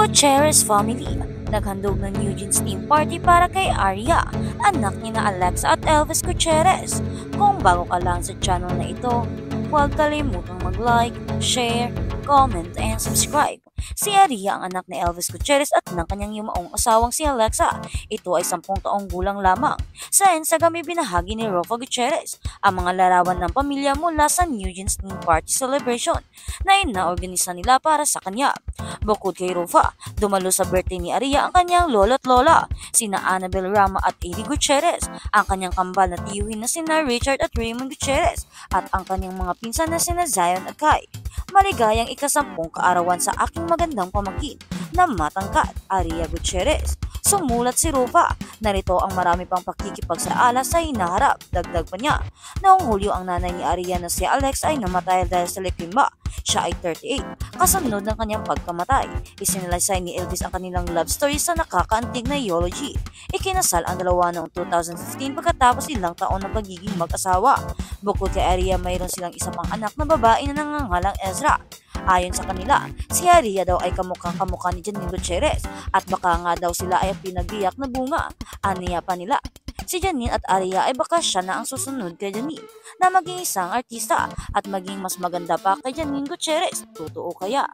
Gutierrez family, naghandog ng Eugene's team party para kay Arya, anak ni na Alexa at Elvis Gutierrez. Kung bago ka lang sa channel na ito, huwag kalimutang mag-like, share, comment, and subscribe. Si Arya ang anak ni Elvis Gutierrez at ng kanyang yumaong asawang si Alexa. Ito ay 10 taong gulang lamang. Sa Instagram ay binahagi ni Rofa Gutierrez ang mga larawan ng pamilya mula sa Eugene's team party celebration na inaorganisa nila para sa kanya. Bukod kay Rofa, dumalo sa birthday ni Arya ang kanyang lolo at lola, sina Annabel Rama at Eddie Gutierrez, ang kanyang kambal na tiyuhin na sina Richard at Raymond Gutierrez, at ang kanyang mga pinsan na sina Zion at Kai. Maligayang ika-10 kaarawan sa aking magandang pamangkin na matangkad, Arya Gutierrez. Sumulat si Rofa, narito ang marami pang pakikipagsala sa hinaharap. Dagdag pa niya, noong Hulyo ang nanay ni Arya na si Alex ay namatay dahil sa leukemia. Siya ay 38. Kasunod ng kanyang pagkamatay, isinalaysay ni Elvis ang kanilang love story sa nakakaantig na eulogy. Ikinasal ang dalawa noong 2015 pagkatapos ilang taon ng pagiging mag-asawa. Bukod kay Arya, mayroon silang isa pang anak na babae na nangangalang Ezra. Ayon sa kanila, si Arya daw ay kamukhang-kamukha ni Janine Gutierrez at baka nga daw sila ay pinagbiyak na bunga. Aniya pa nila, si Janine at Arya ay baka siya na ang susunod kay Janine na maging isang artista at maging mas maganda pa kay Janine Gutierrez. Totoo kaya?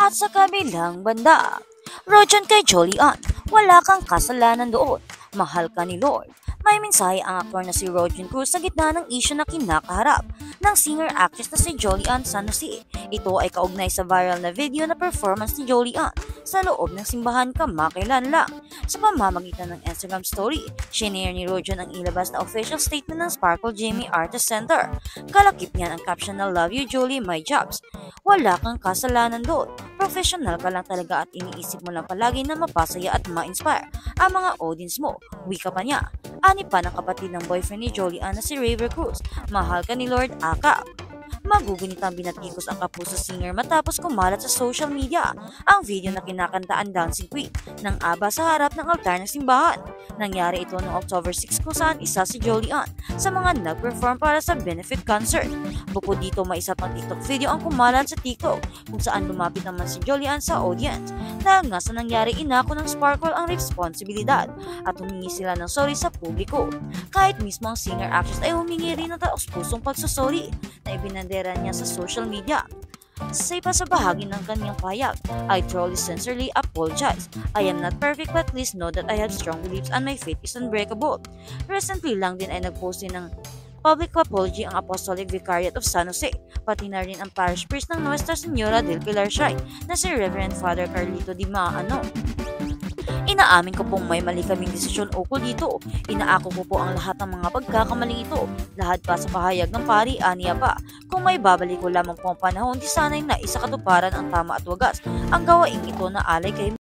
At sa kabilang banda, Rojan kay Jolly-Ann, wala kang kasalanan doon. Mahal ka ni Lord. May mensahe ang aktor na si Rojan Cruz sa gitna ng issue na kinakaharap ng singer-actress na si Jolly-Ann San Jose. Ito ay kaugnay sa viral na video na performance ni Jolly-Ann sa loob ng simbahan kamakailan lang. Sa pamamagitan ng Instagram story, shinare ni Rojan ang ilabas na official statement ng Sparkle Jamie Artist Center. Kalakip niyan ang caption na "Love you Jolie, my jobs." Wala kang kasalanan doon. Professional ka lang talaga at iniisip mo lang palagi na mapasaya at ma-inspire ang mga audience mo. Wika pa niya. Ani pa ng kapatid ng boyfriend ni Jolly-Ann na si Raver Cruz, mahal ka ni Lord Aka. Magugunitang binatikos ang kapuso singer matapos kumalat sa social media ang video na kinakantaan Dancing Queen ng ABBA sa harap ng altar ng simbahan. Nangyari ito noong October 6 kung saan isa si Jolly-Ann sa mga nag-perform para sa benefit concert. Bukod dito, may isa pang TikTok video ang kumalat sa TikTok kung saan lumapit naman si Jolly-Ann sa audience. Dahil nga sa nangyari, inako ng Sparkle ang responsibilidad at humingi sila ng sorry sa publiko. Kahit mismo ang singer-actress ay humingi rin ng taos-pusong pagsusori na ibinandera niya sa social media. Sa iba sa bahagi ng kanyang pahayag, "I truly sincerely apologize. I am not perfect but please know that I have strong beliefs and my faith is unbreakable." Recently lang din ay nagpost din ng public apology ang Apostolic Vicariate of San Jose, pati na rin ang parish priest ng Nuestra Señora del Pilar Shrine na si Reverend Father Carlito Di Maano. "Inaamin ko pong may mali kaming desisyon ukol dito. Inaako ko po ang lahat ng mga pagkakamaling ito. Lahat pa sa pahayag ng pari, aniya pa. Kung may babalik ko lamang po ang panahon, di sana'y naisa katuparan ang tama at wagas ang gawaing ito na alay kay